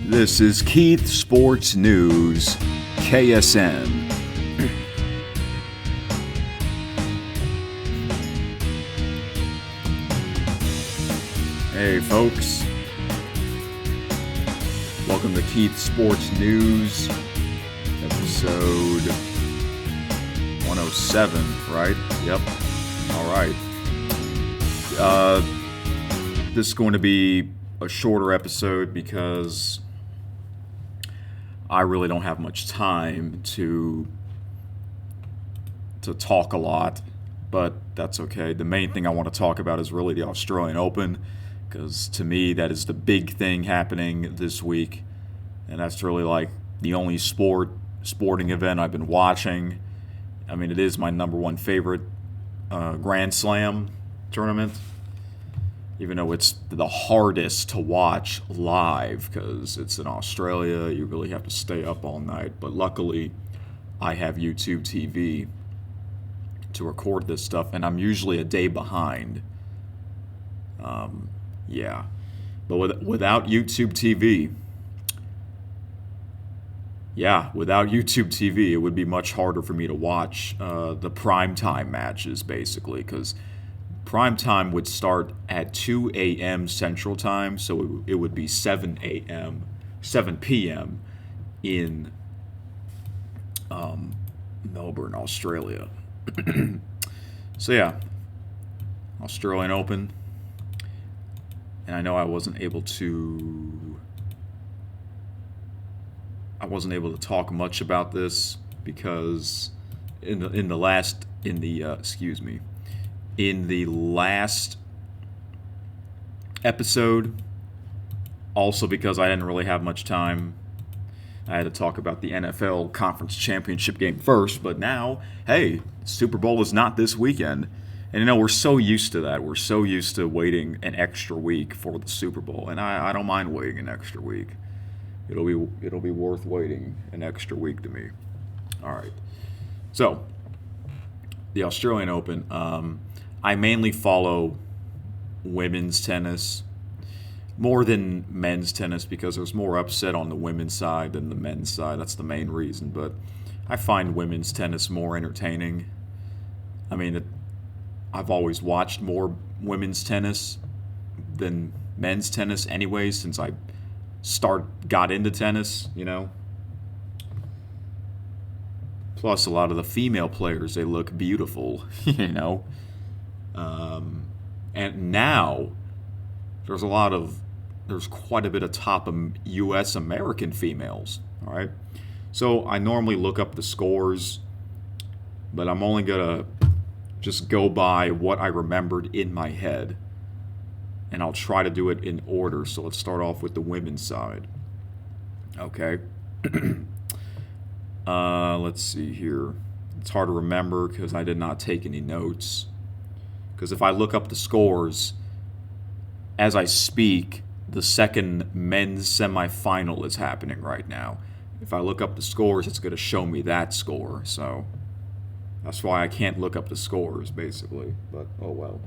This is Keith Sports News, KSN. Hey folks, welcome to Keith Sports News, episode 107, right? Yep, alright. This is going to be a shorter episode because I really don't have much time to talk a lot, but that's okay. The main thing I want to talk about is really the Australian Open, because to me that is the big thing happening this week, and that's really like the only sporting event I've been watching. I mean, it is my number one favorite Grand Slam tournament, even though it's the hardest to watch live because it's in Australia. You really have to stay up all night. But luckily, I have YouTube TV to record this stuff, and I'm usually a day behind. But without YouTube TV, it would be much harder for me to watch the primetime matches, basically, because primetime would start at 2 a.m. Central Time, so it would be 7 p.m. in Melbourne, Australia. So yeah, Australian Open. And I know I wasn't able to talk much about this because in the last episode, also because I didn't really have much time, I had to talk about the NFL Conference Championship game first. But now, hey, Super Bowl is not this weekend. And we're so used to that. We're so used to waiting an extra week for the Super Bowl. And I don't mind waiting an extra week. It'll be worth waiting an extra week to me. All right. So, the Australian Open. I mainly follow women's tennis more than men's tennis because there's more upset on the women's side than the men's side. That's the main reason. But I find women's tennis more entertaining. I mean, I've always watched more women's tennis than men's tennis anyway since I got into tennis, Plus, a lot of the female players, they look beautiful, And now, there's quite a bit of top U.S. American females, all right? So I normally look up the scores, but I'm only going to just go by what I remembered in my head, and I'll try to do it in order. So let's start off with the women's side. Okay. Let's see here. It's hard to remember because I did not take any notes. Because if I look up the scores as I speak, the second men's semifinal is happening right now. If I look up the scores, it's going to show me that score. So that's why I can't look up the scores, basically. But, oh well.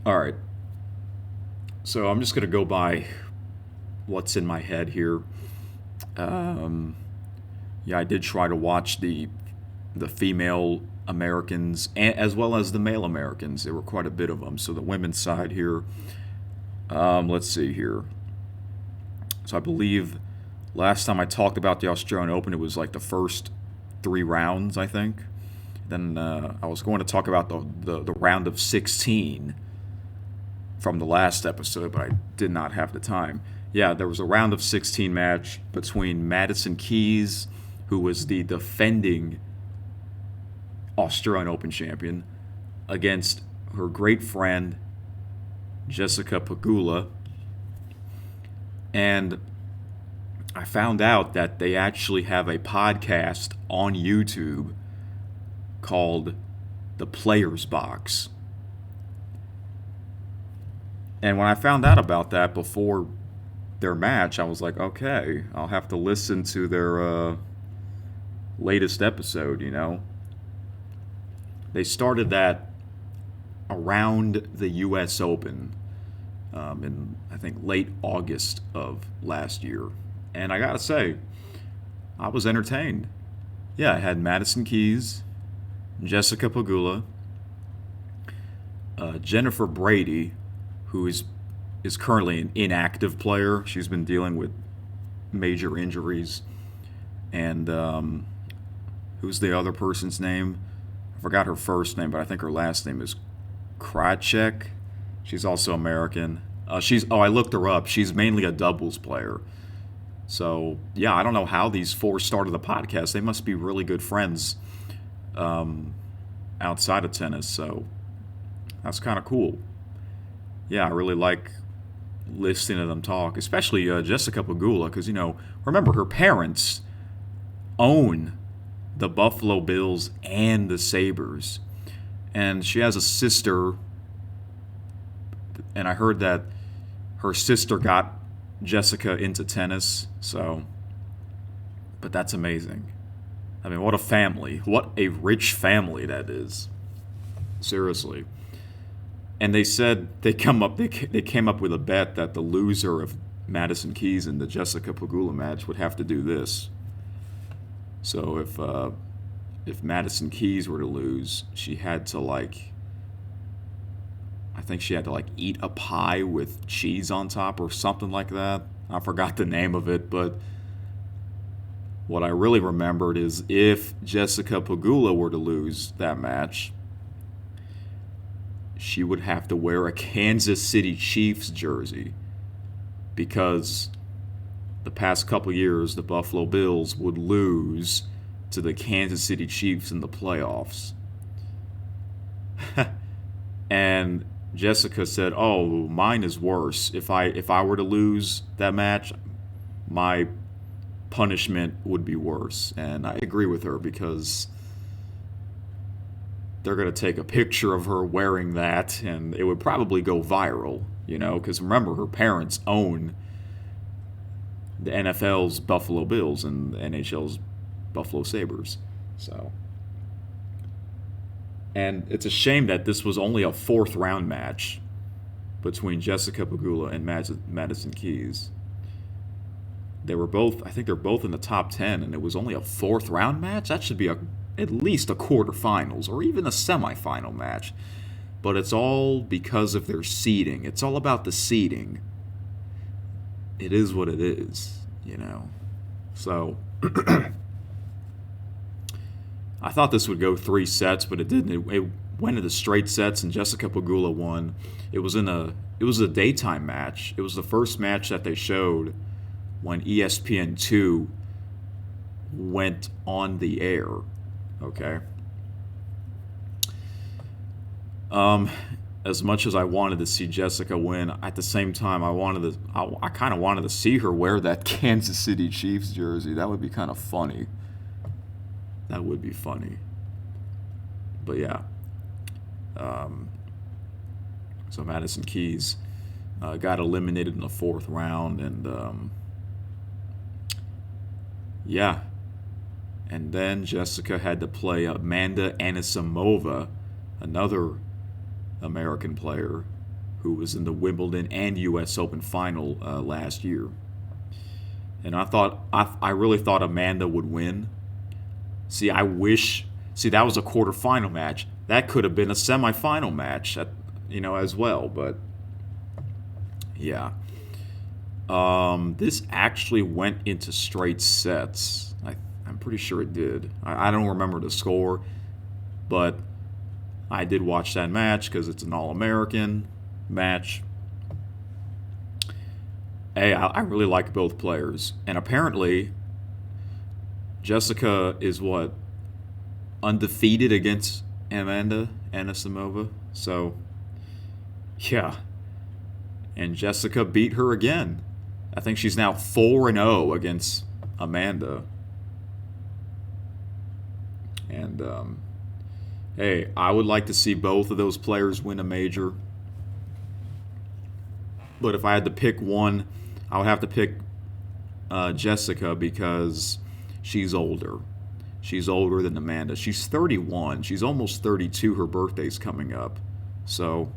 All right. So I'm just going to go by what's in my head here. I did try to watch the female Americans as well as the male Americans. There were quite a bit of them. So the women's side here, let's see here. So I believe last time I talked about the Australian Open, it was like the first 3 rounds, I think. Then I was going to talk about the round of 16 from the last episode, but I did not have the time. Yeah, there was a round of 16 match between Madison Keys, who was the defending Australian Open champion, against her great friend, Jessica Pegula. And I found out that they actually have a podcast on YouTube called The Players Box. And when I found out about that before their match, I was like, okay, I'll have to listen to their latest episode, They started that around the U.S. Open in, I think, late August of last year. And I got to say, I was entertained. Yeah, I had Madison Keys, Jessica Pegula, Jennifer Brady, who is currently an inactive player. She's been dealing with major injuries. And who's the other person's name? I forgot her first name, but I think her last name is Krajcek. She's also American. I looked her up. She's mainly a doubles player. So, yeah, I don't know how these four started the podcast. They must be really good friends outside of tennis. So, that's kind of cool. Yeah, I really like listening to them talk, especially Jessica Pegula, because, remember, her parents own the Buffalo Bills and the Sabres. And she has a sister, and I heard that her sister got Jessica into tennis, but that's amazing. I mean, what a family. What a rich family that is. Seriously. And they said they came up with a bet that the loser of Madison Keys and the Jessica Pegula match would have to do this. So if Madison Keys were to lose, she had to I think she had to eat a pie with cheese on top or something like that. I forgot the name of it, but what I really remembered is if Jessica Pegula were to lose that match, she would have to wear a Kansas City Chiefs jersey because the past couple years the Buffalo Bills would lose to the Kansas City Chiefs in the playoffs. And Jessica said, "Oh, mine is worse. If I were to lose that match, my punishment would be worse." And I agree with her because they're going to take a picture of her wearing that and it would probably go viral, because remember, her parents own the NFL's Buffalo Bills and the NHL's Buffalo Sabres. So, and it's a shame that this was only a fourth round match between Jessica Pegula and Madison Keys. I think they're both in the top 10, and it was only a fourth round match. That should be at least a quarterfinals or even a semifinal match. But it's all because of their seeding. It's all about the seeding. It is what it is, So, I thought this would go 3 sets, but it didn't. It went into straight sets, and Jessica Pegula won. It was a daytime match. It was the first match that they showed when ESPN2 went on the air. Okay. As much as I wanted to see Jessica win, at the same time, I kind of wanted to see her wear that Kansas City Chiefs jersey. That would be kind of funny. That would be funny. But yeah. So Madison Keys got eliminated in the fourth round, and yeah. And then Jessica had to play Amanda Anisimova, another American player who was in the Wimbledon and U.S. Open final last year. And I really thought Amanda would win. See, that was a quarterfinal match. That could have been a semifinal match, as well. But yeah, this actually went into straight sets. I'm pretty sure it did. I don't remember the score, but I did watch that match because it's an All-American match. Hey, I really like both players. And apparently, Jessica is undefeated against Amanda Anisimova. So, yeah. And Jessica beat her again. I think she's now 4-0 against Amanda. And, hey, I would like to see both of those players win a major. But if I had to pick one, I would have to pick Jessica because she's older. She's older than Amanda. She's 31. She's almost 32. Her birthday's coming up. So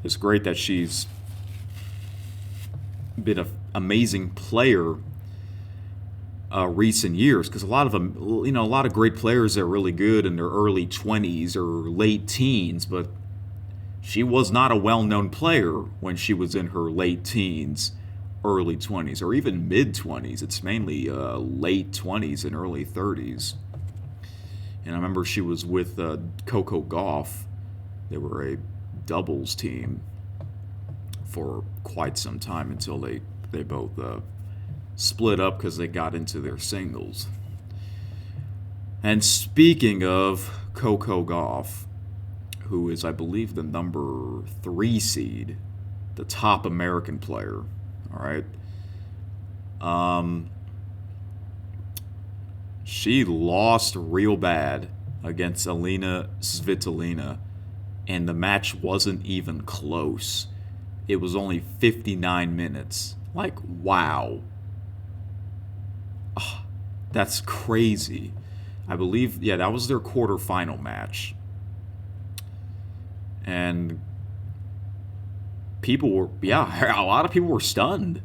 it's great that she's been an amazing player recent years, because a lot of them, a lot of great players are really good in their early 20s or late teens, but she was not a well-known player when she was in her late teens, early 20s, or even mid-20s. It's mainly late 20s and early 30s. And I remember she was with Coco Gauff. They were a doubles team for quite some time until they both split up because they got into their singles. And speaking of Coco Gauff, who is, I believe, the number 3 seed, the top American player, all right? She lost real bad against Alina Svitolina, and the match wasn't even close. It was only 59 minutes. Like, wow. Oh, that's crazy. I believe, yeah, that was their quarterfinal match. And people were, a lot of people were stunned.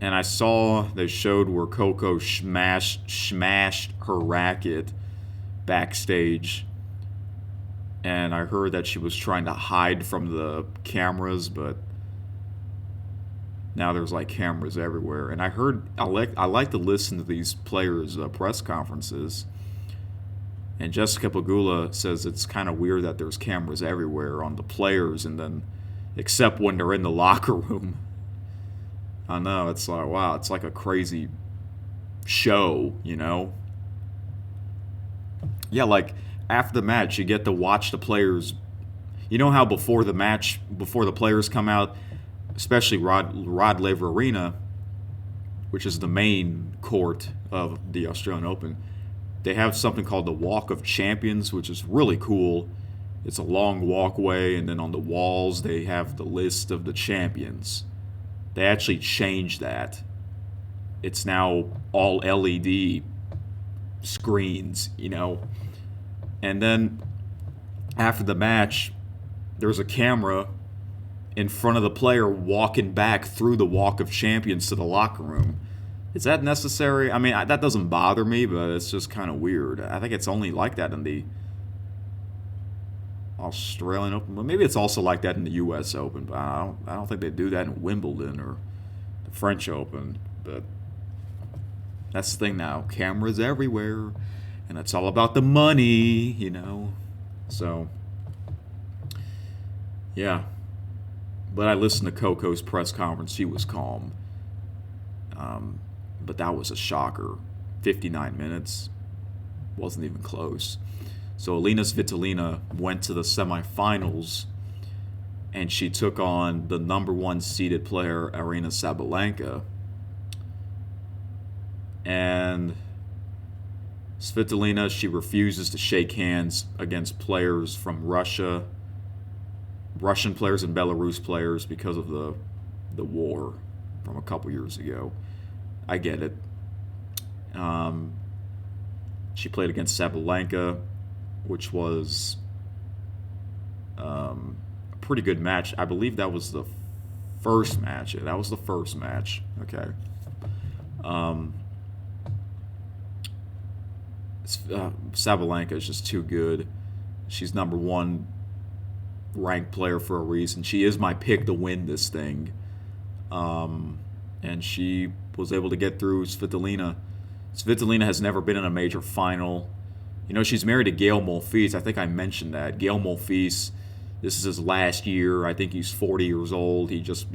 And I saw they showed where Coco smashed her racket backstage. And I heard that she was trying to hide from the cameras, but now there's like cameras everywhere. And I heard, I like to listen to these players' press conferences. And Jessica Pegula says it's kind of weird that there's cameras everywhere on the players, and then except when they're in the locker room. I know, it's like, wow, it's like a crazy show, Yeah, like after the match, you get to watch the players. You know how before the match, before the players come out, especially Rod Laver Arena, which is the main court of the Australian Open, they have something called the Walk of Champions, which is really cool. It's a long walkway, and then on the walls they have the list of the champions. They actually changed that. It's now all LED screens, And then after the match, there's a camera in front of the player walking back through the Walk of Champions to the locker room. Is that necessary? I mean, that doesn't bother me, but it's just kind of weird. I think it's only like that in the Australian Open, but maybe it's also like that in the U.S. Open. But I don't think they do that in Wimbledon or the French Open. But that's the thing now. Cameras everywhere, and it's all about the money, So, yeah. But I listened to Coco's press conference. She was calm. But that was a shocker. 59 minutes. Wasn't even close. So Alina Svitolina went to the semifinals, and she took on the number 1 seeded player, Aryna Sabalenka. And Svitolina, she refuses to shake hands against players from Russia, Russian players and Belarus players because of the war from a couple years ago. I get it. She played against Sabalenka, which was a pretty good match. I believe that was the first match. Yeah, that was the first match. Okay. Sabalenka is just too good. She's number 1 ranked player for a reason. She is my pick to win this thing. And she was able to get through Svitolina. Svitolina has never been in a major final. She's married to Gael Monfils. I think I mentioned that. Gael Monfils, this is his last year. I think he's 40 years old. He just,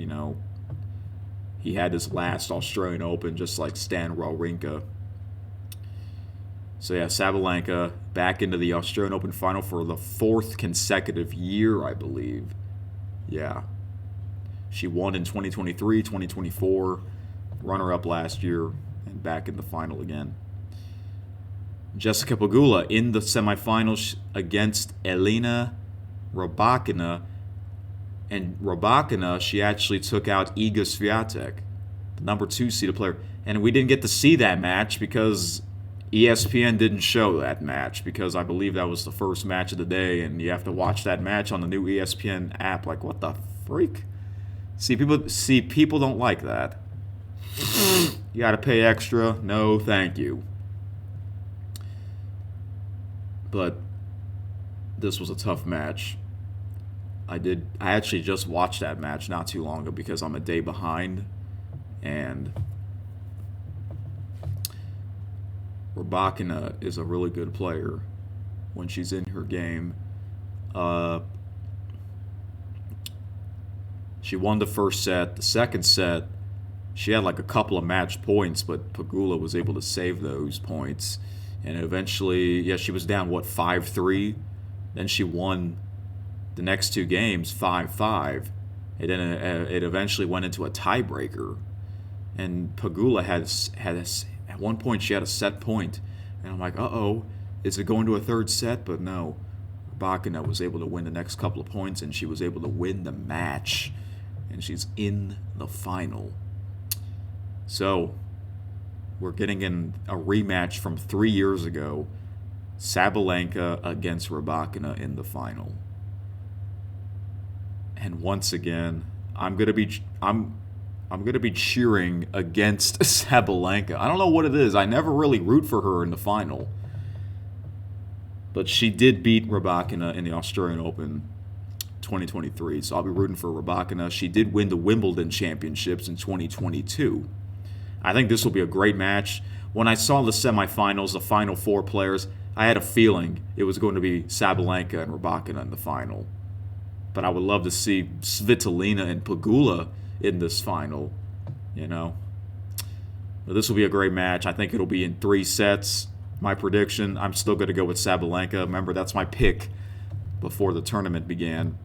he had his last Australian Open, just like Stan Wawrinka. So, yeah, Sabalenka back into the Australian Open final for the 4th consecutive year, I believe. Yeah. She won in 2023, 2024, runner-up last year, and back in the final again. Jessica Pegula in the semifinals against Elena Rybakina. And Rybakina, she actually took out Iga Swiatek, the number 2 seeded player. And we didn't get to see that match because ESPN didn't show that match because I believe that was the first match of the day, and you have to watch that match on the new ESPN app. Like, what the freak? People don't like that. You got to pay extra. No, thank you. But this was a tough match. I actually just watched that match not too long ago because I'm a day behind, and Rybakina is a really good player when she's in her game. She won the first set. The second set, she had like a couple of match points, but Pegula was able to save those points. And eventually, she was down, 5-3? Then she won the next two games 5-5. And then it eventually went into a tiebreaker. And Pegula at one point, she had a set point. And I'm like, uh-oh, is it going to a third set? But no. Rybakina was able to win the next couple of points, and she was able to win the match. And she's in the final. So, we're getting in a rematch from 3 years ago. Sabalenka against Rybakina in the final. And once again, I'm gonna be cheering against Sabalenka. I don't know what it is. I never really root for her in the final. But she did beat Rybakina in the Australian Open 2023. So I'll be rooting for Rybakina. She did win the Wimbledon Championships in 2022. I think this will be a great match. When I saw the semifinals, the final four players, I had a feeling it was going to be Sabalenka and Rybakina in the final. But I would love to see Svitolina and Pegula in this final, But this will be a great match. I think it'll be in 3 sets. My prediction, I'm still going to go with Sabalenka. Remember, that's my pick before the tournament began.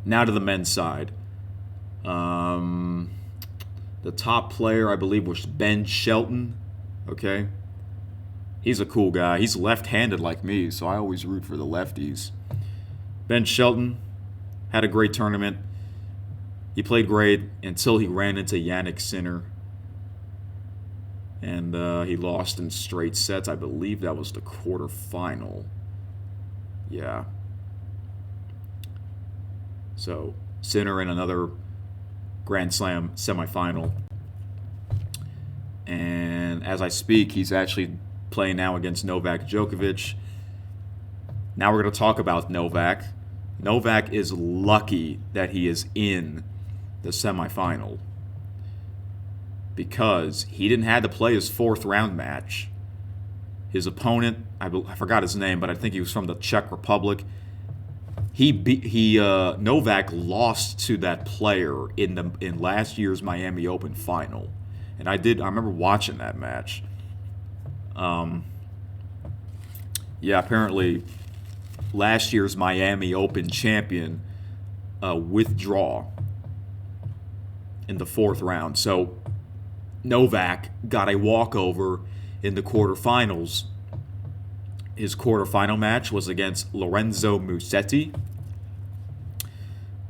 Now to the men's side. The top player, I believe, was Ben Shelton. Okay? He's a cool guy. He's left-handed like me, so I always root for the lefties. Ben Shelton had a great tournament. He played great until he ran into Jannik Sinner. And he lost in straight sets. I believe that was the quarterfinal. Yeah. So, Sinner in another Grand Slam semifinal. And as I speak, he's actually playing now against Novak Djokovic. Now we're going to talk about Novak. Novak is lucky that he is in the semifinal because he didn't have to play his 4th round match. His opponent, I forgot his name, but I think he was from the Czech Republic. Novak lost to that player in last year's Miami Open final, and I remember watching that match. Apparently, last year's Miami Open champion withdraw in the 4th round. So Novak got a walkover in the quarterfinals. His quarterfinal match was against Lorenzo Musetti,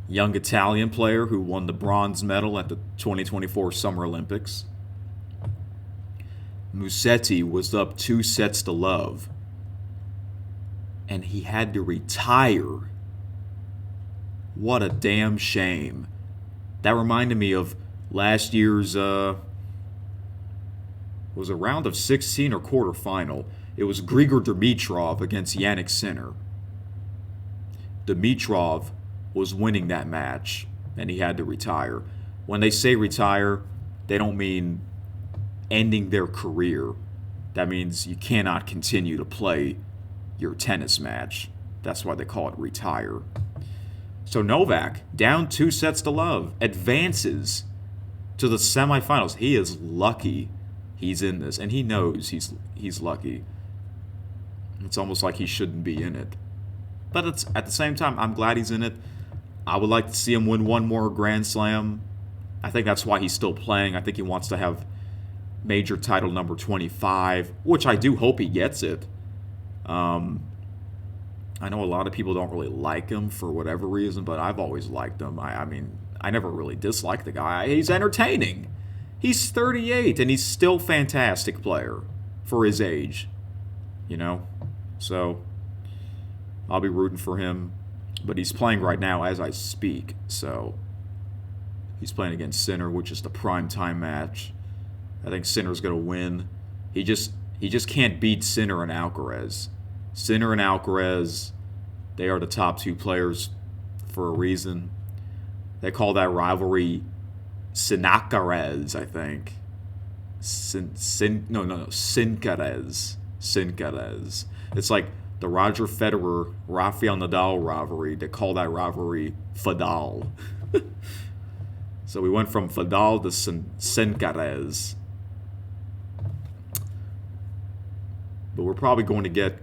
young Italian player who won the bronze medal at the 2024 Summer Olympics. Musetti was up 2-0, and he had to retire. What a damn shame. That reminded me of last year's, was a round of 16 or quarterfinal. It was Grigor Dimitrov against Jannik Sinner. Dimitrov was winning that match, and he had to retire. When they say retire, they don't mean ending their career. That means you cannot continue to play your tennis match. That's why they call it retire. So Novak, down 2-0, advances to the semifinals. He is lucky he's in this, and he knows he's lucky. It's almost like he shouldn't be in it. But it's at the same time, I'm glad he's in it. I would like to see him win one more Grand Slam. I think that's why he's still playing. I think he wants to have major title number 25, which I do hope he gets it. I know a lot of people don't really like him for whatever reason, but I've always liked him. I mean, I never really disliked the guy. He's entertaining. He's 38, and he's still a fantastic player. for his age, you know? So I'll be rooting for him. But he's playing right now as I speak, so he's playing against Sinner, which is the prime time match. I think Sinner's going to win. He just can't beat Sinner and Alcaraz. Sinner and Alcaraz, they are the top two players for a reason. They call that rivalry Sinacarez, I think. Sincarez. Sincarez. It's like the Roger Federer, Rafael Nadal rivalry. They call that rivalry Fadal. So we went from Fadal to Sincarez. But we're probably going to get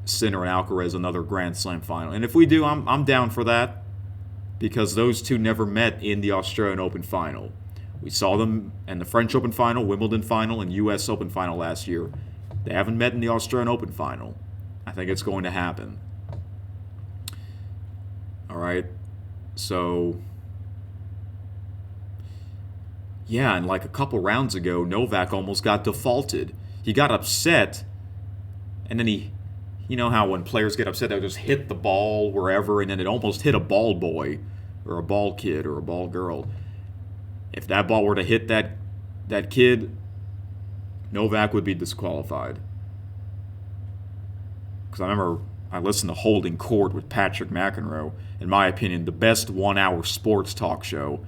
Sinner and Alcaraz another Grand Slam final. And if we do, I'm down for that. Because those two never met in the Australian Open final. We saw them in the French Open final, Wimbledon final, and U.S. Open final last year. They haven't met in the Australian Open final. I think it's going to happen. All right. So, yeah, and like a couple rounds ago, Novak almost got defaulted. He got upset, and then you know how when players get upset, they'll just hit the ball wherever, and then it almost hit a ball boy or a ball kid or a ball girl. If that ball were to hit that kid, Novak would be disqualified. Because I remember I listened to Holding Court with Patrick McEnroe. In my opinion, the best 1 hour sports talk show,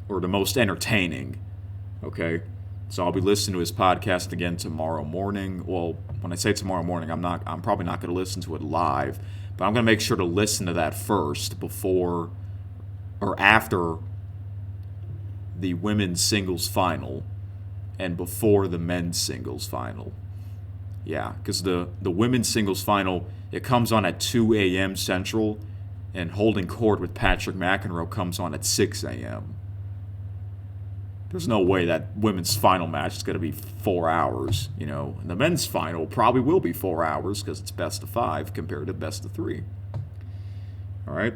or the most entertaining. Okay? So I'll be listening to his podcast again tomorrow morning. Well, when I say tomorrow morning, I'm probably not going to listen to it live, but I'm going to make sure to listen to that first before or after the women's singles final and before the men's singles final. Yeah, because the women's singles final, it comes on at 2 a.m. Central, and Holding Court with Patrick McEnroe comes on at 6 a.m. There's no way that women's final match is going to be 4 hours, you know. And the men's final probably will be 4 hours because it's best of 5 compared to best of 3. All right?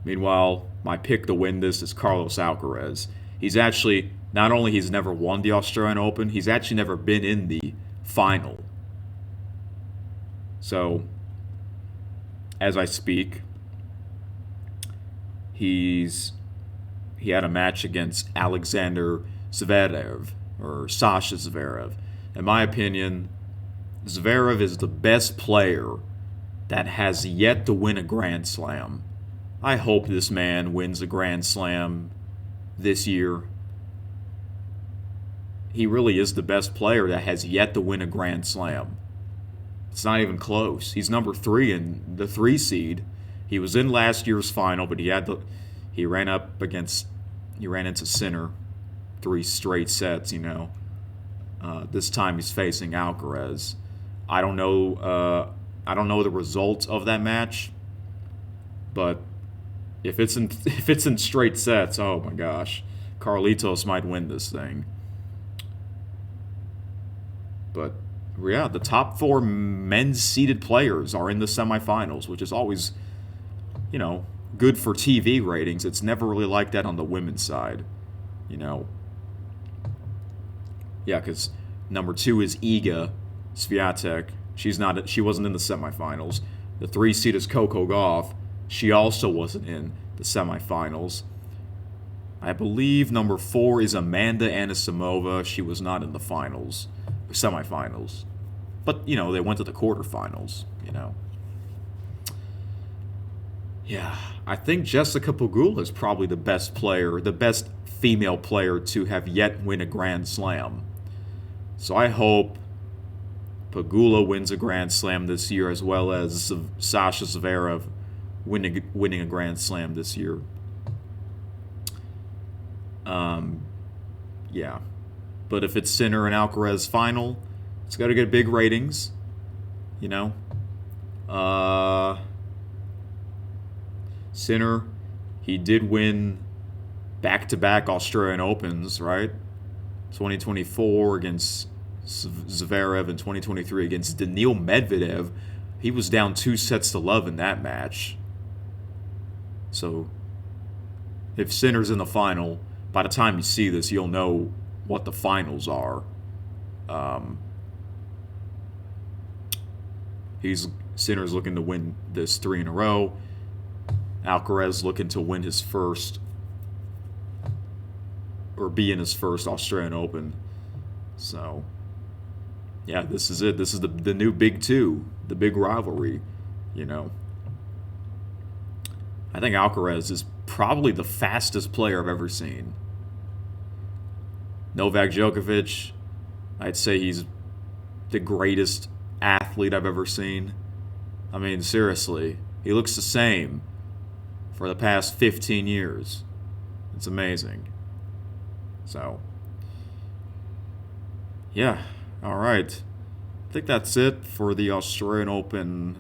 Meanwhile, my pick to win this is Carlos Alcaraz. He's actually, not only he's never won the Australian Open, he's actually never been in the final. So, as I speak, he had a match against Alexander Zverev, or Sasha Zverev. In my opinion, Zverev is the best player that has yet to win a Grand Slam. I hope this man wins a Grand Slam this year. He really is the best player that has yet to win a Grand Slam. It's not even close. He's number 3 in the 3 seed. He was in last year's final, but he ran into Sinner 3 straight sets, you know. This time he's facing Alcaraz. I don't know the results of that match, but if it's in straight sets, oh my gosh, Carlitos might win this thing. But yeah, the top 4 men's seeded players are in the semifinals, which is always, you know, good for TV ratings. It's never really like that on the women's side, you know. Yeah, because number 2 is Iga Swiatek. She wasn't in the semifinals. The 3 seed is Coco Gauff. She also wasn't in the semifinals. I believe number 4 is Amanda Anisimova. She was not in the semifinals. But, you know, they went to the quarterfinals, you know. Yeah, I think Jessica Pegula is probably the best female player to have yet win a Grand Slam. So I hope Pegula wins a Grand Slam this year, as well as Sasha Zverev winning a Grand Slam this year. Yeah. But if it's Sinner and Alcaraz final, it's got to get big ratings, you know. Sinner, he did win back-to-back Australian Opens, right? 2024 against Zverev and 2023 against Daniil Medvedev. He was down 2-0 in that match. So, if Sinner's in the final, by the time you see this, you'll know what the finals are. Sinner's looking to win this 3 in a row. Alcaraz looking to win his first, or be in his first Australian Open. So, yeah, this is it. This is the new Big Two, the big rivalry, you know. I think Alcaraz is probably the fastest player I've ever seen. Novak Djokovic, I'd say he's the greatest athlete I've ever seen. I mean, seriously, he looks the same for the past 15 years. It's amazing. So, yeah, all right. I think that's it for the Australian Open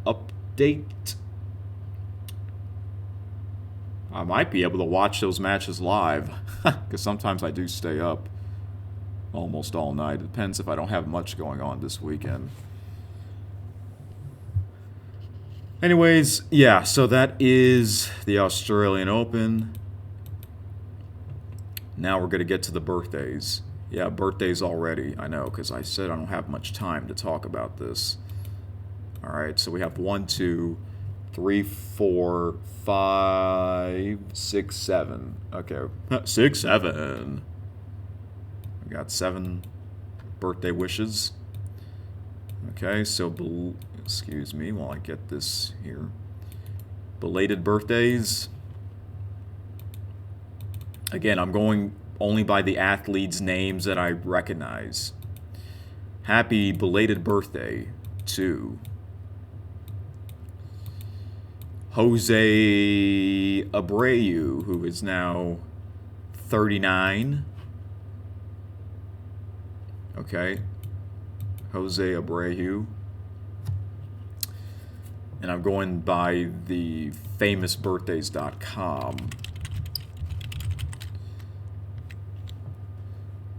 update. I might be able to watch those matches live, because sometimes I do stay up almost all night. It depends if I don't have much going on this weekend. Anyways, yeah, so that is the Australian Open. Now we're going to get to the birthdays. Yeah, birthdays already, I know, because I said I don't have much time to talk about this. All right, so we have 1, 2, 3, 4, 5, 6, 7. Okay, 6, 7. We got 7 birthday wishes. Okay, so excuse me while I get this here. Belated birthdays. Again, I'm going only by the athletes' names that I recognize. Happy belated birthday to José Abreu, who is now 39. Okay. José Abreu. And I'm going by the famousbirthdays.com.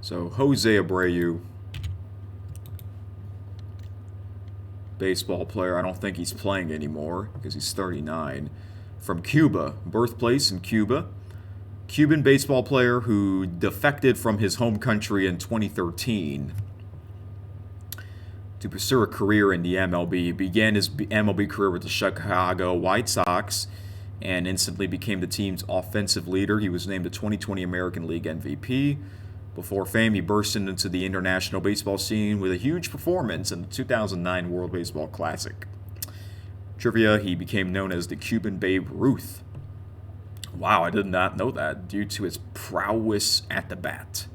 So, José Abreu, baseball player. I don't think he's playing anymore because he's 39. From Cuba, birthplace in Cuba. Cuban baseball player who defected from his home country in 2013 to pursue a career in the MLB. He began his MLB career with the Chicago White Sox and instantly became the team's offensive leader. He was named the 2020 American League MVP. Before fame, he burst into the international baseball scene with a huge performance in the 2009 World Baseball Classic. Trivia, he became known as the Cuban Babe Ruth. Wow, I did not know that, due to his prowess at the bat.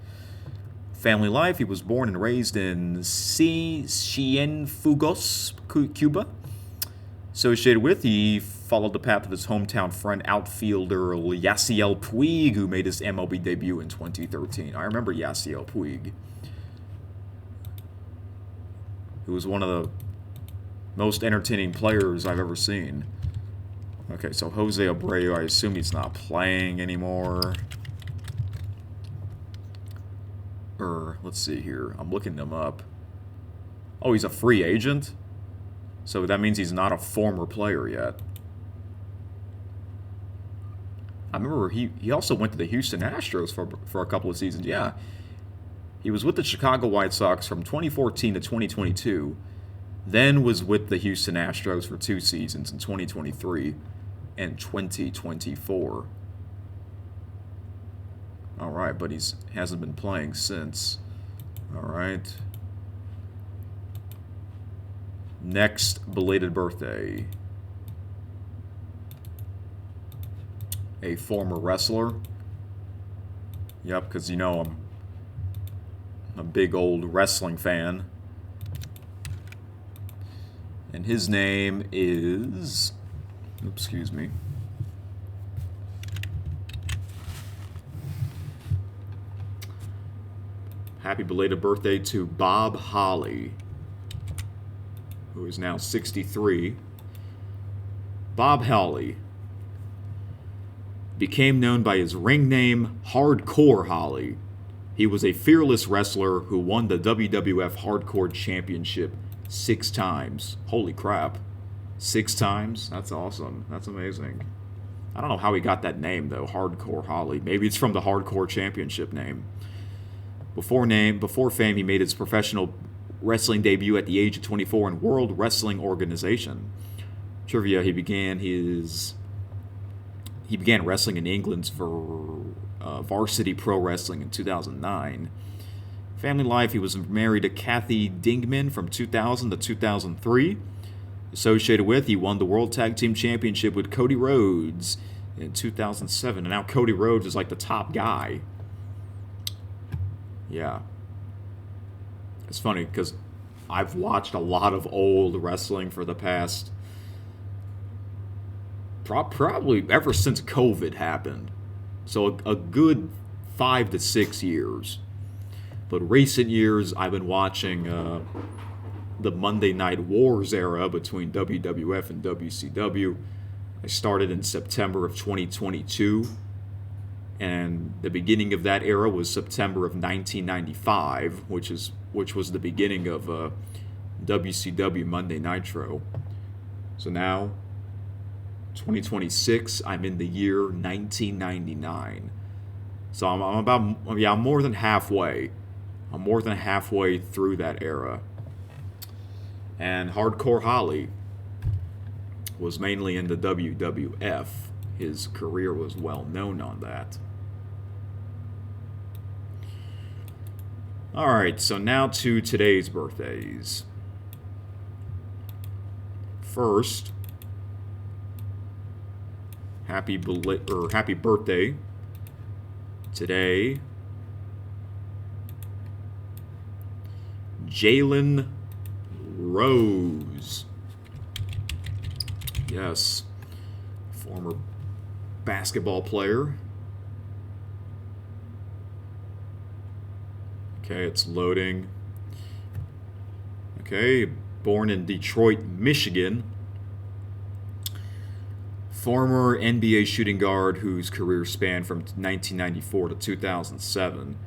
Family life, he was born and raised in Cienfuegos, Cuba. Associated with, he followed the path of his hometown friend, outfielder Yasiel Puig, who made his MLB debut in 2013. I remember Yasiel Puig, who was one of the most entertaining players I've ever seen. Okay, so José Abreu, I assume he's not playing anymore. Let's see here. I'm looking him up. Oh, he's a free agent? So that means he's not a former player yet. I remember he also went to the Houston Astros for a couple of seasons. Yeah. He was with the Chicago White Sox from 2014 to 2022. Then was with the Houston Astros for 2 seasons in 2023 and 2024. All right, but hasn't been playing since. All right. Next belated birthday. A former wrestler. Yep, because you know I'm a big old wrestling fan. And his name is... Excuse me. Happy belated birthday to Bob Holly, who is now 63. Bob Holly became known by his ring name, Hardcore Holly. He was a fearless wrestler who won the WWF Hardcore Championship 6 times. Holy crap. 6 times? That's awesome. That's amazing. I don't know how he got that name, though, Hardcore Holly. Maybe it's from the Hardcore Championship name. Before fame, he made his professional wrestling debut at the age of 24 in World Wrestling Organization. Trivia: He began wrestling in England for Varsity Pro Wrestling in 2009. Family life: he was married to Kathy Dingman from 2000 to 2003. Associated with, he won the World Tag Team Championship with Cody Rhodes in 2007. And now Cody Rhodes is like the top guy. Yeah. It's funny because I've watched a lot of old wrestling for the past probably ever since COVID happened. So a good 5 to 6 years. But recent years, I've been watching the Monday Night Wars era between WWF and WCW. I started in September of 2022, and the beginning of that era was September of 1995, which was the beginning of WCW Monday Nitro. So now, 2026, I'm in the year 1999. So I'm more than halfway. I'm more than halfway through that era. And Hardcore Holly was mainly in the WWF. His career was well known on that. Alright, so now to today's birthdays. First, happy birthday today, Jalen Rose. Yes, former basketball player. Okay, it's loading. Okay, born in Detroit, Michigan. Former NBA shooting guard whose career spanned from 1994 to 2007.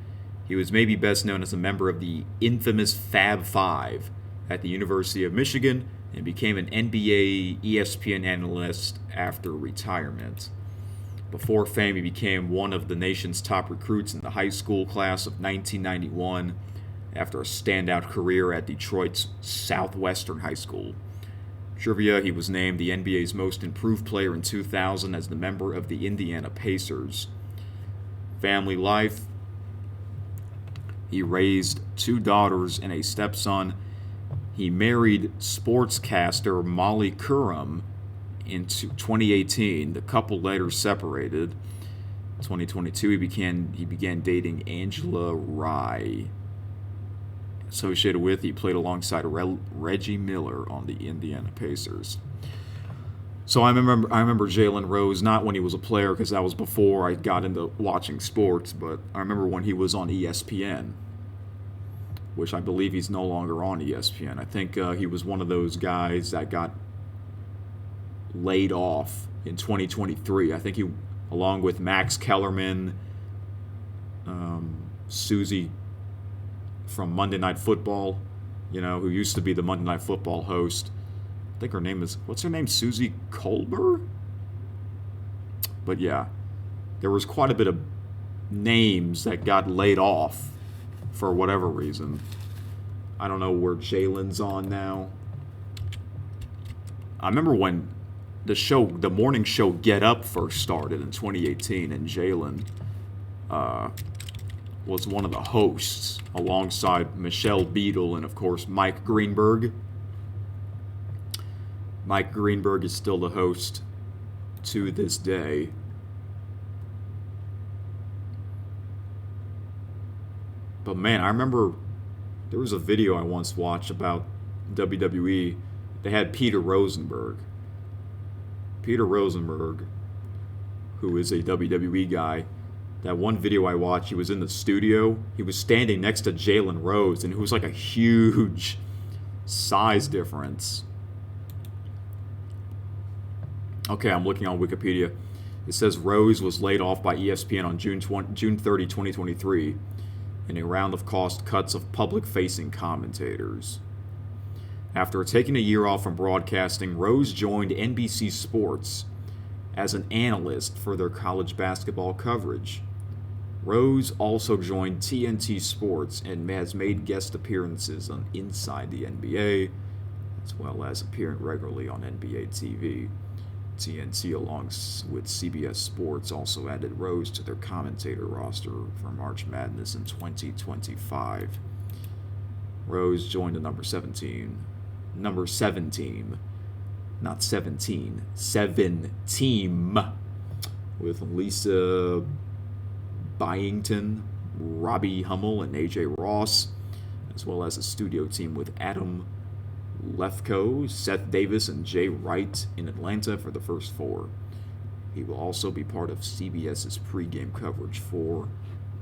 He was maybe best known as a member of the infamous Fab Five at the University of Michigan and became an NBA ESPN analyst after retirement. Before fame, he became one of the nation's top recruits in the high school class of 1991 after a standout career at Detroit's Southwestern High School. Trivia: he was named the NBA's most improved player in 2000 as the member of the Indiana Pacers. Family life: he raised 2 daughters and a stepson. He married sportscaster Molly Curran in 2018. The couple later separated. 2022, he began dating Angela Rye. Associated with, he played alongside Reggie Miller on the Indiana Pacers. So I remember Jalen Rose, not when he was a player, because that was before I got into watching sports, but I remember when he was on ESPN, which I believe he's no longer on ESPN. I think he was one of those guys that got laid off in 2023. I think he, along with Max Kellerman, Susie from Monday Night Football, who used to be the Monday Night Football host. I think her name is, what's her name? Susie Colbert? But yeah, there was quite a bit of names that got laid off for whatever reason. I don't know where Jalen's on now. I remember when the morning show Get Up first started in 2018, and Jalen was one of the hosts alongside Michelle Beadle and, of course, Mike Greenberg. Mike Greenberg is still the host to this day. But man, I remember there was a video I once watched about WWE. They had Peter Rosenberg. Peter Rosenberg, who is a WWE guy. That one video I watched, he was in the studio. He was standing next to Jalen Rose, and it was like a huge size difference. Okay, I'm looking on Wikipedia. It says Rose was laid off by ESPN on June 30, 2023, in a round of cost cuts of public-facing commentators. After taking a year off from broadcasting, Rose joined NBC Sports as an analyst for their college basketball coverage. Rose also joined TNT Sports and has made guest appearances on Inside the NBA, as well as appearing regularly on NBA TV. TNT, along with CBS Sports, also added Rose to their commentator roster for March Madness in 2025. Rose joined the number 7 team, not 17, 7 team, with Lisa Byington, Robbie Hummel, and AJ Ross, as well as a studio team with Adam Lefkoe, Seth Davis, and Jay Wright in Atlanta for the first 4. He will also be part of CBS's pregame coverage for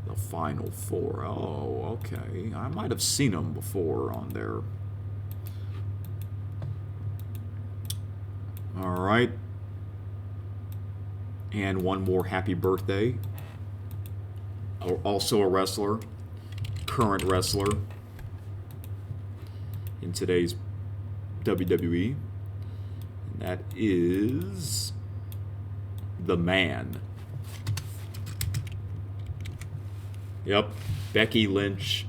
the Final Four. Oh, okay. I might have seen him before on there. All right. And one more happy birthday. Also a wrestler, current wrestler in today's WWE. And that is the Man. Yep, Becky Lynch,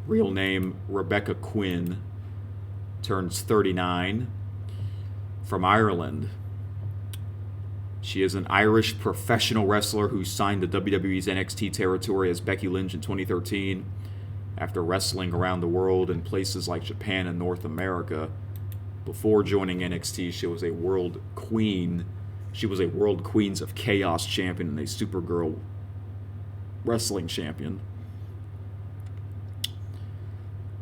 real name Rebecca Quin, turns 39, from Ireland. She is an Irish professional wrestler who signed to WWE's NXT territory as Becky Lynch in 2013. After wrestling around the world in places like Japan and North America, before joining NXT, she was a World Queen. She was a World Queens of Chaos champion and a Supergirl wrestling champion.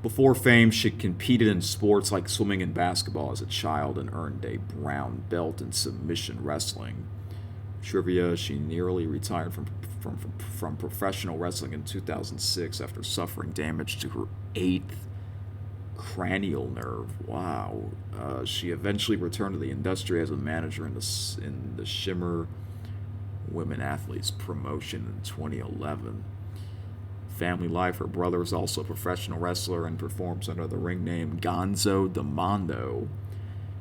Before fame, she competed in sports like swimming and basketball as a child and earned a brown belt in submission wrestling. Trivia: she nearly retired from professional wrestling in 2006 after suffering damage to her 8th cranial nerve. Wow. She eventually returned to the industry as a manager in the Shimmer Women Athletes promotion in 2011. Family life: her brother is also a professional wrestler and performs under the ring name Gonzo Demondo.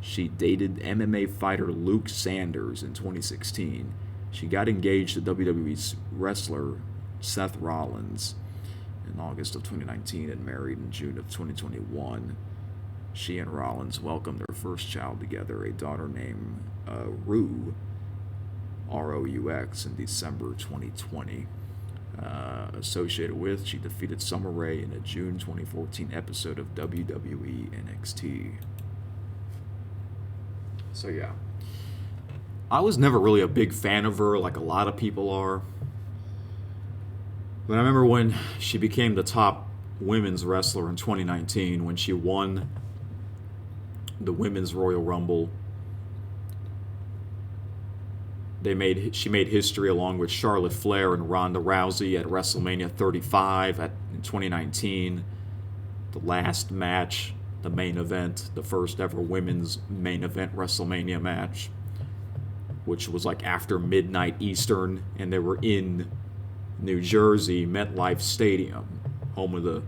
She dated MMA fighter Luke Sanders in 2016. She got engaged to WWE's wrestler Seth Rollins in August of 2019 and married in June of 2021. She and Rollins welcomed their first child together, a daughter named Rue, R-O-U-X, in December 2020. Associated with, she defeated Summer Rae in a June 2014 episode of WWE NXT. So yeah, I was never really a big fan of her like a lot of people are. But I remember when she became the top women's wrestler in 2019, when she won the Women's Royal Rumble. She made history along with Charlotte Flair and Ronda Rousey at WrestleMania 35 in 2019. The last match, the main event, the first ever women's main event WrestleMania match, which was like after midnight Eastern, and they were in New Jersey, MetLife Stadium, home of the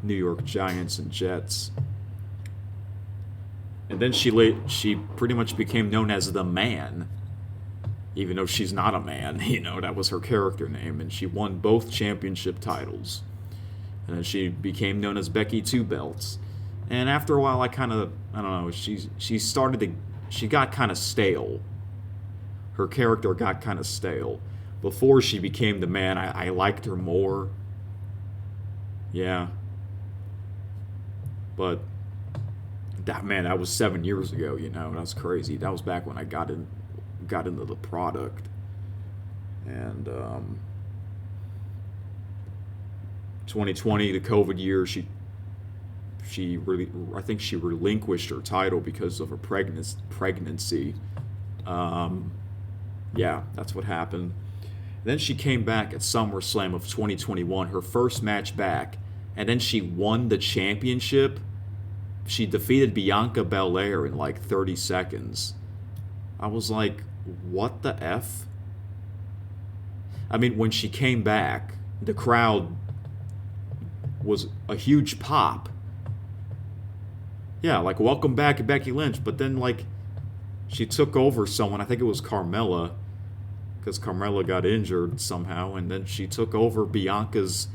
New York Giants and Jets. And then she pretty much became known as the Man, even though she's not a man. That was her character name, and she won both championship titles. And then she became known as Becky Two Belts. And after a while, I don't know, she got kind of stale. Her character got kind of stale. Before she became the Man, I liked her more. Yeah. But that was 7 years ago, that's crazy. That was back when I got into the product. And 2020, the COVID year, I think she relinquished her title because of a pregnancy. Yeah, that's what happened. Then she came back at SummerSlam of 2021, her first match back, and then she won the championship. She defeated Bianca Belair in like 30 seconds. I was like, what the F? I mean, when she came back, the crowd was a huge pop. Yeah, like, welcome back, Becky Lynch. But then, like, she took over someone, I think it was Carmella, because Carmella got injured somehow, and then she took over Bianca's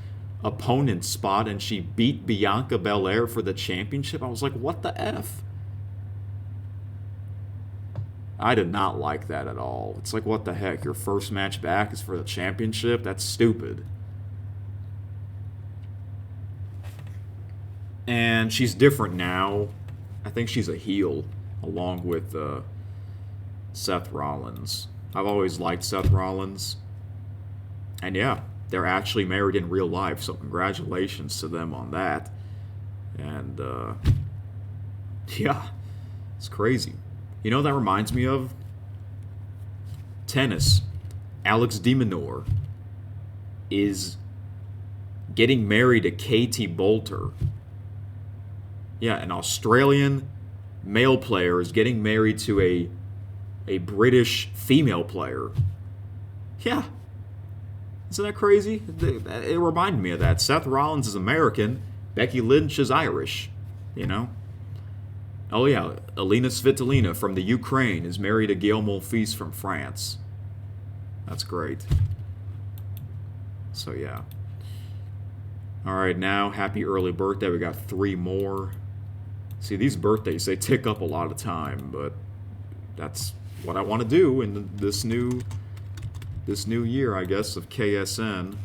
opponent's spot, and she beat Bianca Belair for the championship. I was like, what the F? I did not like that at all. It's like, what the heck? Your first match back is for the championship? That's stupid. And she's different now. I think she's a heel, along with Seth Rollins. I've always liked Seth Rollins. And yeah, they're actually married in real life, so congratulations to them on that. And yeah, it's crazy. You know what that reminds me of? Tennis. Alex de Minaur is getting married to Katie Boulter. Yeah, an Australian male player is getting married to a British female player. Yeah. Isn't that crazy? It reminded me of that. Seth Rollins is American. Becky Lynch is Irish. You know? Oh, yeah. Alina Svitolina from the Ukraine is married to Gail Monfils from France. That's great. So, yeah. All right, now, happy early birthday. We got 3 more. See, these birthdays, they tick up a lot of time, but that's what I want to do in this new year, I guess, of KSN.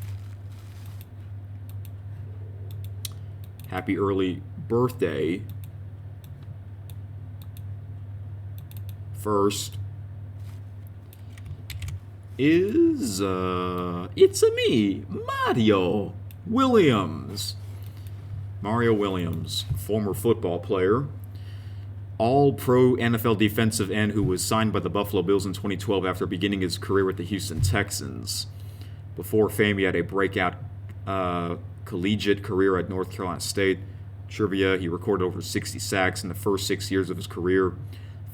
Happy early birthday. First is, it's me, Mario Williams. Mario Williams, former football player, all-pro NFL defensive end who was signed by the Buffalo Bills in 2012 after beginning his career with the Houston Texans. Before fame, he had a breakout collegiate career at North Carolina State. Trivia, he recorded over 60 sacks in the first 6 years of his career.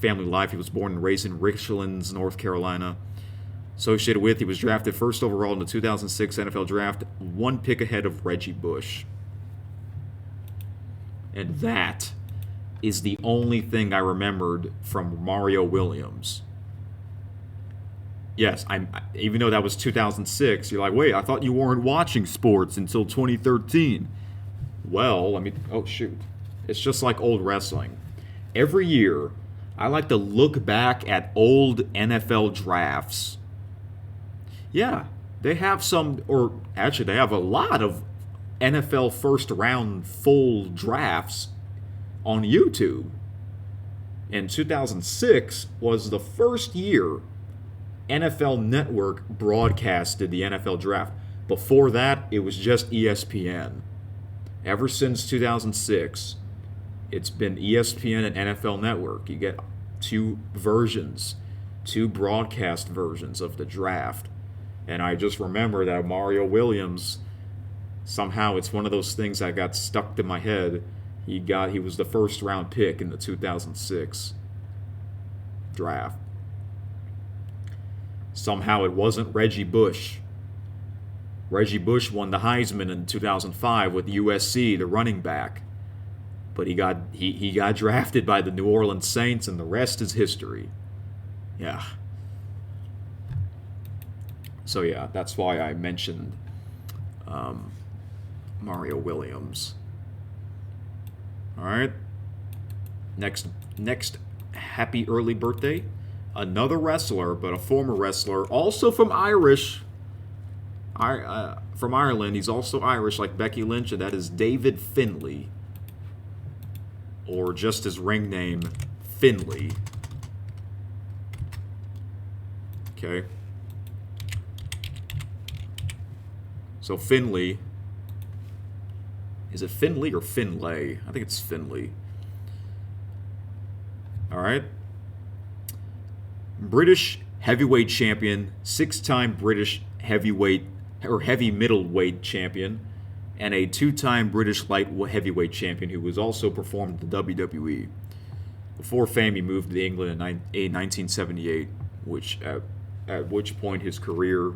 Family life, he was born and raised in Richlands, North Carolina. Associated with, he was drafted first overall in the 2006 NFL Draft, 1 pick ahead of Reggie Bush. And that is the only thing I remembered from Mario Williams. Yes, even though that was 2006, you're like, wait, I thought you weren't watching sports until 2013. Well, oh shoot. It's just like old wrestling. Every year, I like to look back at old NFL drafts. Yeah, they have some, or actually they have a lot of NFL first round full drafts on YouTube. And 2006 was the first year NFL Network broadcasted the NFL draft. Before that, it was just ESPN. Ever since 2006, it's been ESPN and NFL Network. You get 2 versions, 2 broadcast versions of the draft. And I just remember that Mario Williams, somehow it's one of those things that got stuck to my head. He was the first round pick in the 2006 draft. Somehow it wasn't Reggie Bush. Reggie Bush won the Heisman in 2005 with USC, the running back. But he got drafted by the New Orleans Saints, and the rest is history. Yeah. So yeah, that's why I mentioned Mario Williams. All right. Next happy early birthday. Another wrestler, but a former wrestler, also from from Ireland. He's also Irish, like Becky Lynch, and that is David Finlay, or just his ring name, Finlay. Okay. So Finlay, is it Finlay or Finlay? I think it's Finlay. All right. British heavyweight champion, 6-time British heavyweight or heavy middleweight champion, and a 2-time British light heavyweight champion who was also performed in the WWE. Before fame, he moved to England in 1978, at which point his career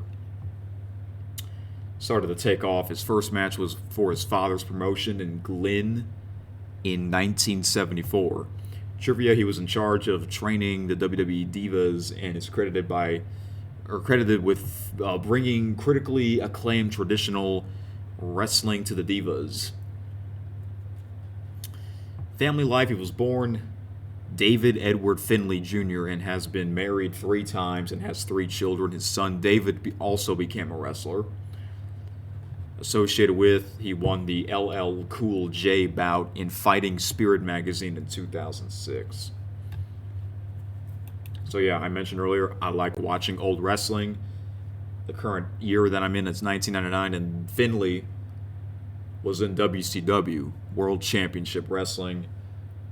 started to take off. His first match was for his father's promotion in Glyn in 1974. Trivia, he was in charge of training the WWE Divas and is credited by or credited with bringing critically acclaimed traditional wrestling to the Divas. Family life, he was born David Edward Finlay Jr. and has been married 3 times and has 3 children. His son David also became a wrestler. Associated with, he won the LL Cool J bout in Fighting Spirit magazine in 2006. So yeah, I mentioned earlier, I like watching old wrestling. The current year that I'm in is 1999, and Finlay was in WCW, World Championship Wrestling.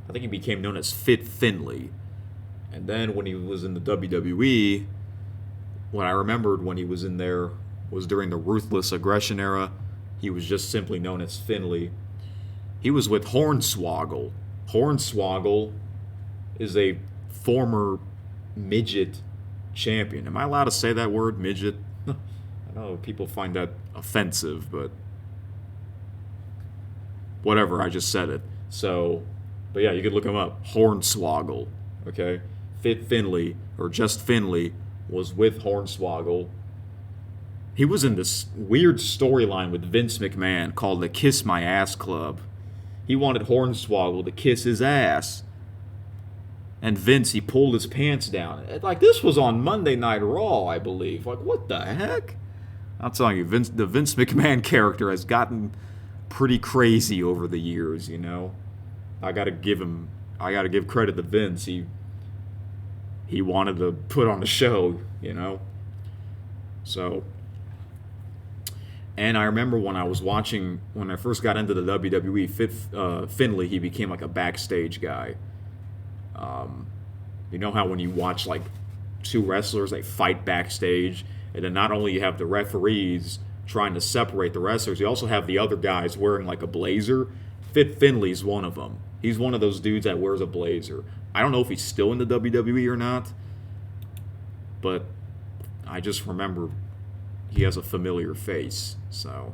I think he became known as Fit Finlay. And then when he was in the WWE, what I remembered when he was in there was during the Ruthless Aggression era. He was just simply known as Finlay. He was with Hornswoggle. Hornswoggle is a former midget champion. Am I allowed to say that word, midget? I know people find that offensive, but whatever, I just said it. So, but yeah, you could look him up. Hornswoggle, okay? Fit Finlay, or just Finlay, was with Hornswoggle. He was in this weird storyline with Vince McMahon called the Kiss My Ass Club. He wanted Hornswoggle to kiss his ass. And Vince, he pulled his pants down. Like, this was on Monday Night Raw, I believe. Like, what the heck? I'm telling you, the Vince McMahon character has gotten pretty crazy over the years, you know. I gotta give credit to Vince. He wanted to put on a show, you know. So, and I remember when I first got into the WWE, Finlay, he became like a backstage guy. You know how when you watch like 2 wrestlers, they fight backstage, and then not only you have the referees trying to separate the wrestlers, you also have the other guys wearing like a blazer. Fit Finlay's one of them. He's one of those dudes that wears a blazer. I don't know if he's still in the WWE or not, but I just remember he has a familiar face. So,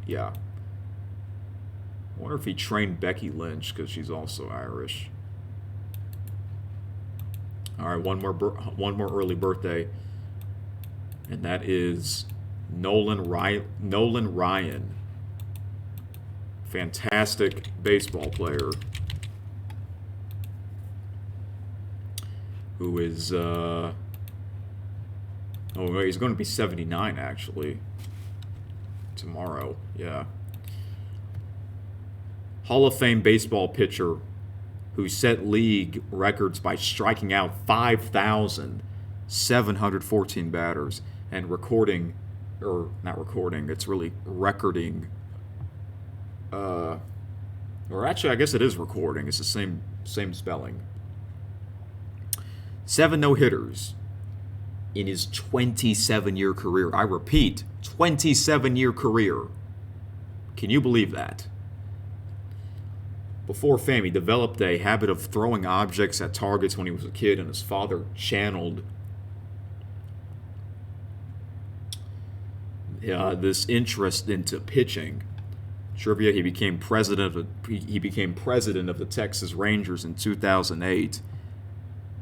yeah. I wonder if he trained Becky Lynch, because she's also Irish. All right, one more early birthday, and that is Nolan Ryan. Fantastic baseball player who is he's going to be 79 actually tomorrow. Yeah. Hall of Fame baseball pitcher who set league records by striking out 5,714 batters and recording or actually I guess it is recording. It's the same spelling. 7 no-hitters in his 27-year career. I repeat, 27-year career. Can you believe that? Before fame, he developed a habit of throwing objects at targets when he was a kid, and his father channeled this interest into pitching. Trivia: he became president of the Texas Rangers in 2008,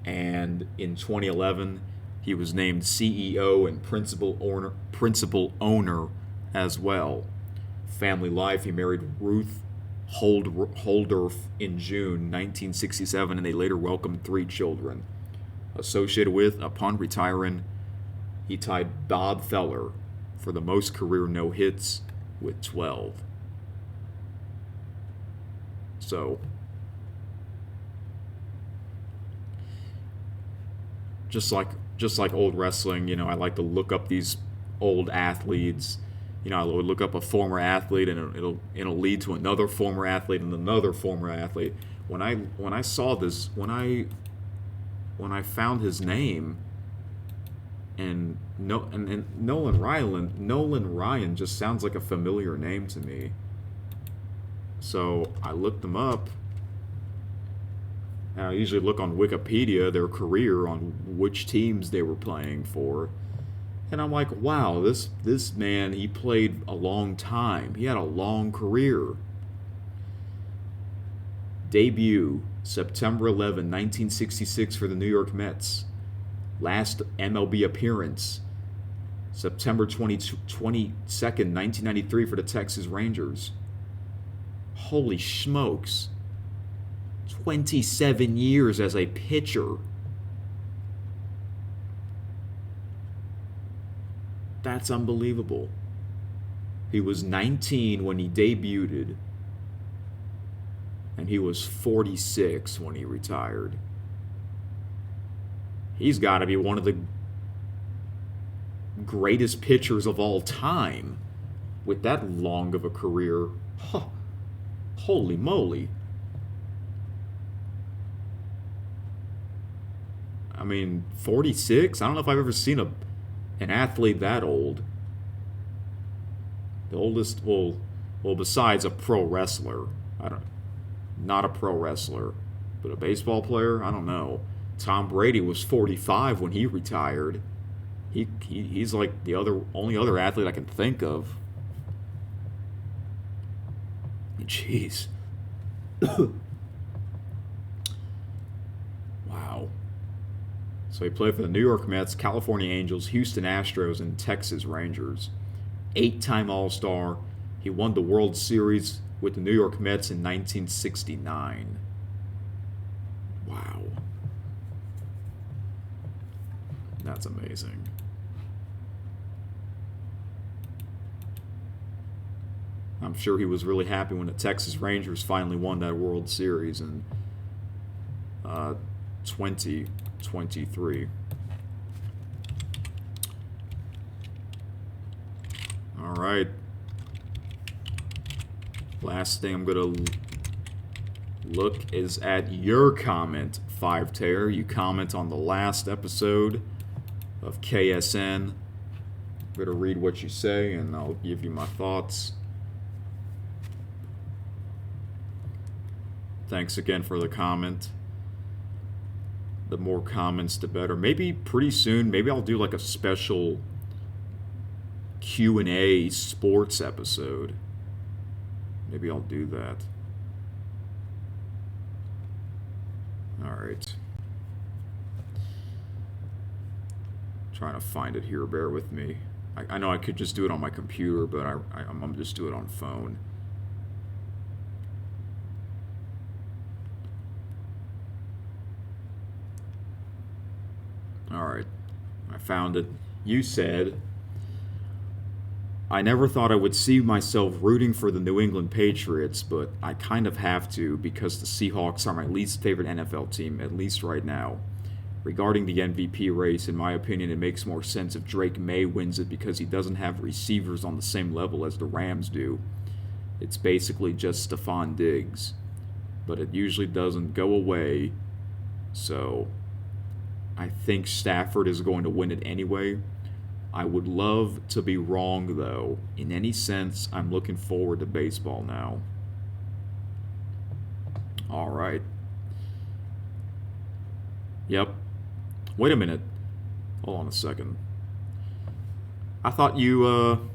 and in 2011 he was named CEO and principal owner as well. Family life: he married Ruth Holdorf in June 1967, and they later welcomed 3 children. Associated with, upon retiring, he tied Bob Feller for the most career no-hits with 12. So, just like old wrestling, you know, I like to look up these old athletes. You know, I would look up a former athlete, and it'll lead to another former athlete and another former athlete. When I saw this, when I found his name, and Nolan Ryan just sounds like a familiar name to me. So I looked them up. And I usually look on Wikipedia their career on which teams they were playing for. And I'm like, wow, this man, he played a long time. He had a long career. Debut, September 11, 1966 for the New York Mets. Last MLB appearance, September 22nd, 1993 for the Texas Rangers. Holy smokes. 27 years as a pitcher. That's unbelievable. He was 19 when he debuted, and he was 46 when he retired. He's got to be one of the greatest pitchers of all time with that long of a career. Huh. Holy moly. I mean, 46? I don't know if I've ever seen an athlete that old. The oldest, well, besides a pro wrestler. Not a pro wrestler, but a baseball player? I don't know. Tom Brady was 45 when he retired. He's like the only other athlete I can think of. Jeez. Wow. So he played for the New York Mets, California Angels, Houston Astros, and Texas Rangers. 8-time All-Star. He won the World Series with the New York Mets in 1969. Wow. That's amazing. I'm sure he was really happy when the Texas Rangers finally won that World Series in 2023. All right. Last thing I'm going to look is at your comment, 5-Tear. You comment on the last episode of KSN. I'm going to read what you say, and I'll give you my thoughts. Thanks again for the comment. The more comments, the better. Maybe pretty soon, maybe I'll do like a special Q&A sports episode. Maybe I'll do that. All right. Trying to find it here. Bear with me. I know I could just do it on my computer, but I'm going to just do it on phone. All right. I found it. You said, I never thought I would see myself rooting for the New England Patriots, but I kind of have to because the Seahawks are my least favorite NFL team, at least right now. Regarding the MVP race, in my opinion, it makes more sense if Drake May wins it because he doesn't have receivers on the same level as the Rams do. It's basically just Stephon Diggs, but it usually doesn't go away, so I think Stafford is going to win it anyway. I would love to be wrong, though. In any sense, I'm looking forward to baseball now. All right. Yep. Wait a minute. Hold on a second. I thought you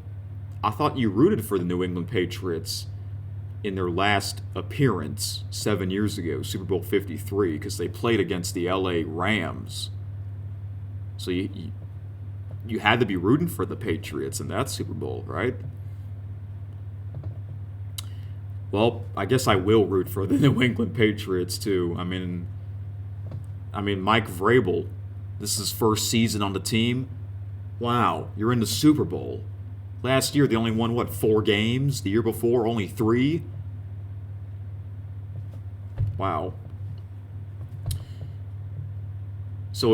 rooted for the New England Patriots in their last appearance 7 years ago, Super Bowl 53, because they played against the LA Rams. So you had to be rooting for the Patriots in that Super Bowl, right? Well, I guess I will root for the New England Patriots too. I mean, Mike Vrabel, this is his first season on the team. Wow, you're in the Super Bowl. Last year they only won 4 games? The year before only 3? Wow. So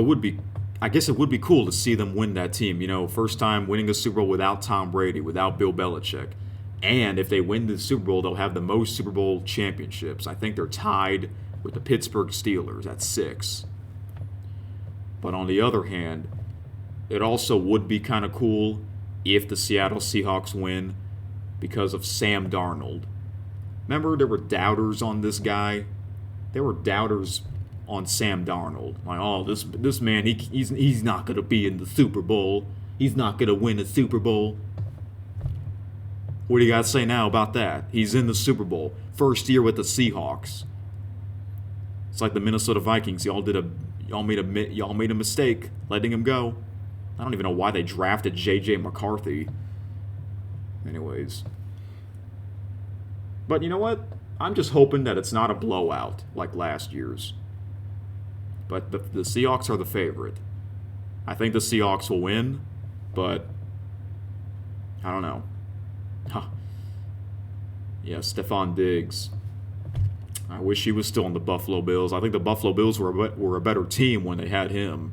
I guess it would be cool to see them win that team. You know, first time winning a Super Bowl without Tom Brady, without Bill Belichick. And if they win the Super Bowl, they'll have the most Super Bowl championships. I think they're tied with the Pittsburgh Steelers at 6. But on the other hand, it also would be kind of cool if the Seattle Seahawks win because of Sam Darnold. Remember, there were doubters on this guy? There were doubters on Sam Darnold. Like, oh, this man, he's not going to be in the Super Bowl. He's not going to win a Super Bowl. What do you got to say now about that? He's in the Super Bowl. First year with the Seahawks. It's like the Minnesota Vikings. Y'all did y'all made a mistake letting him go. I don't even know why they drafted J.J. McCarthy. Anyways. But you know what? I'm just hoping that it's not a blowout like last year's. But the Seahawks are the favorite. I think the Seahawks will win, but I don't know. Huh. Yeah, Stephon Diggs. I wish he was still on the Buffalo Bills. I think the Buffalo Bills were a better team when they had him.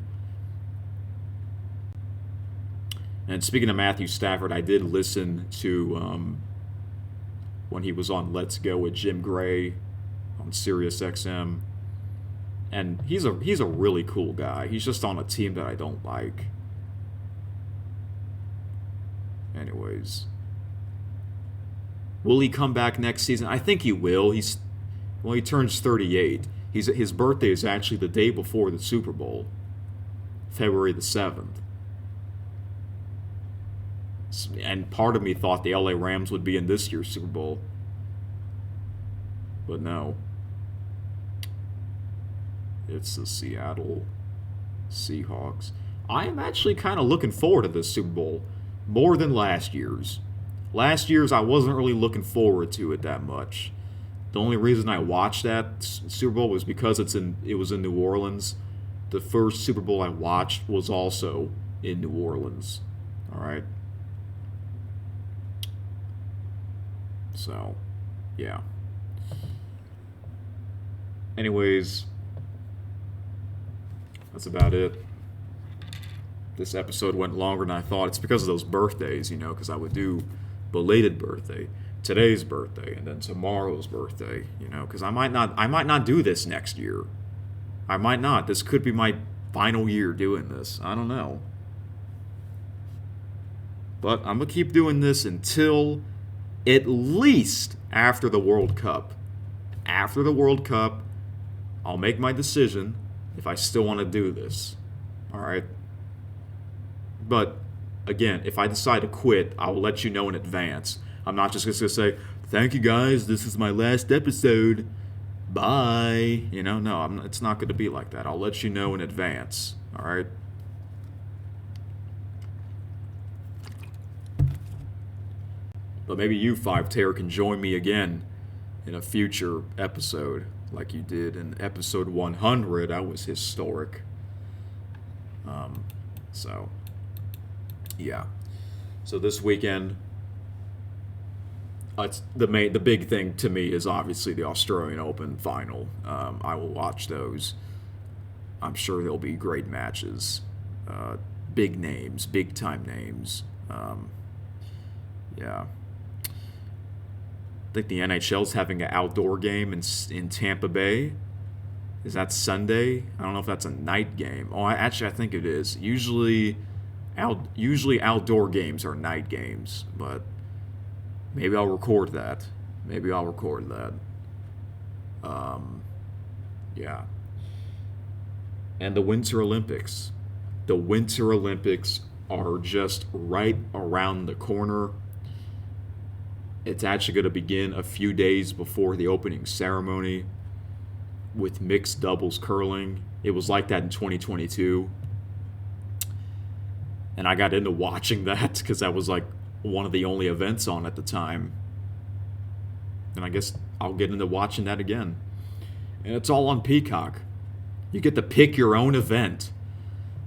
And speaking of Matthew Stafford, I did listen to when he was on Let's Go with Jim Gray on Sirius XM. And he's a really cool guy. He's just on a team that I don't like. Anyways. Will he come back next season? I think he will. He turns 38. His birthday is actually the day before the Super Bowl, February the 7th. And part of me thought the LA Rams would be in this year's Super Bowl. But no. It's the Seattle Seahawks. I am actually kind of looking forward to this Super Bowl more than last year's. Last year's, I wasn't really looking forward to it that much. The only reason I watched that Super Bowl was because it was in New Orleans. The first Super Bowl I watched was also in New Orleans. All right. So, yeah. Anyways, that's about it. This episode went longer than I thought. It's because of those birthdays, because I would do belated birthday, today's birthday, and then tomorrow's birthday, because I might not do this next year. I might not. This could be my final year doing this. I don't know. But I'm going to keep doing this until at least after the World Cup. After the World Cup, I'll make my decision if I still want to do this. All right? But, again, if I decide to quit, I'll let you know in advance. I'm not just going to say, thank you guys, this is my last episode. Bye. No, it's not going to be like that. I'll let you know in advance. All right? But maybe you, 5-Tear, can join me again in a future episode like you did in episode 100. That was historic. Yeah. So this weekend, it's the big thing to me is obviously the Australian Open final. I will watch those. I'm sure there'll be great matches. Big names, big time names. Yeah. I think the NHL's having an outdoor game in Tampa Bay. Is that Sunday? I don't know if that's a night game. Oh, I think it is. Usually outdoor games are night games, but maybe I'll record that. Yeah. And the Winter Olympics. The Winter Olympics are just right around the corner. It's actually going to begin a few days before the opening ceremony with mixed doubles curling. It was like that in 2022. And I got into watching that because that was like one of the only events on at the time. And I guess I'll get into watching that again. And it's all on Peacock. You get to pick your own event.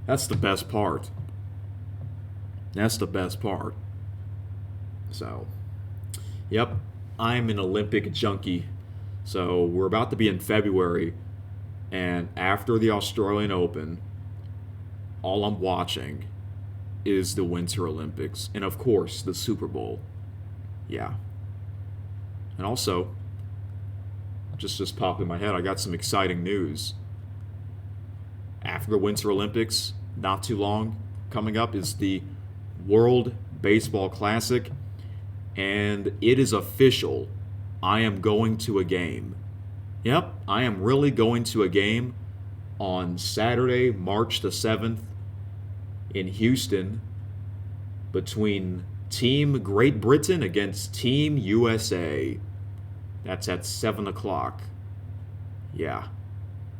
That's the best part. So, yep, I'm an Olympic junkie. So we're about to be in February. And after the Australian Open, all I'm watching is the Winter Olympics. And of course, the Super Bowl. Yeah. And also, just popped in my head, I got some exciting news. After the Winter Olympics, not too long, coming up is the World Baseball Classic. And it is official. I am going to a game. Yep, I am really going to a game on Saturday, March the 7th in Houston between Team Great Britain against Team USA. That's at 7 o'clock. Yeah.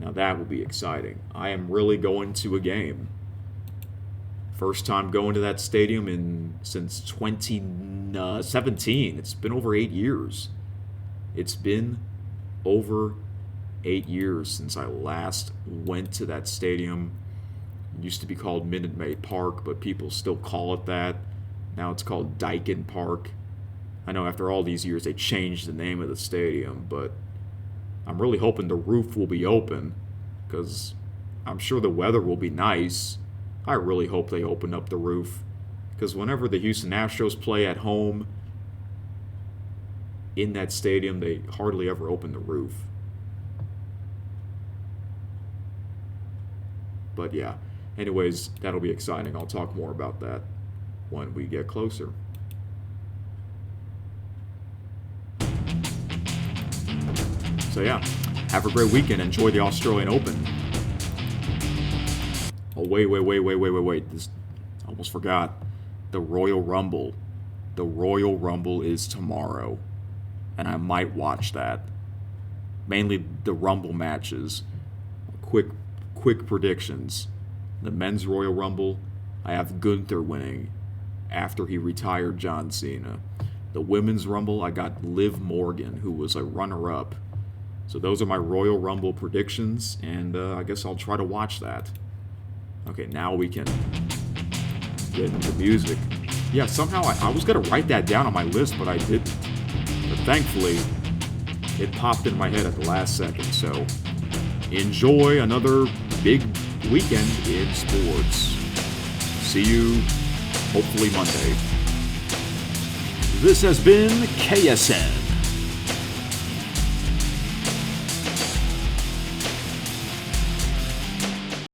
Now that will be exciting. I am really going to a game. First time going to that stadium since 2017. It's been over 8 years. It's been over 8 years since I last went to that stadium. It used to be called Minute Maid Park, but people still call it that. Now it's called Daikin Park. I know after all these years they changed the name of the stadium, but I'm really hoping the roof will be open because I'm sure the weather will be nice. I really hope they open up the roof because whenever the Houston Astros play at home in that stadium, they hardly ever open the roof. But yeah, anyways, that'll be exciting. I'll talk more about that when we get closer. So yeah, have a great weekend. Enjoy the Australian Open. Oh, wait. This, I almost forgot. The Royal Rumble. The Royal Rumble is tomorrow. And I might watch that. Mainly the Rumble matches. Quick predictions. The Men's Royal Rumble, I have Gunther winning after he retired John Cena. The Women's Rumble, I got Liv Morgan, who was a runner-up. So those are my Royal Rumble predictions, and I guess I'll try to watch that. Okay, now we can get into music. Yeah, somehow I was going to write that down on my list, but I didn't. But thankfully, it popped in my head at the last second. So enjoy another big weekend in sports. See you hopefully Monday. This has been KSN.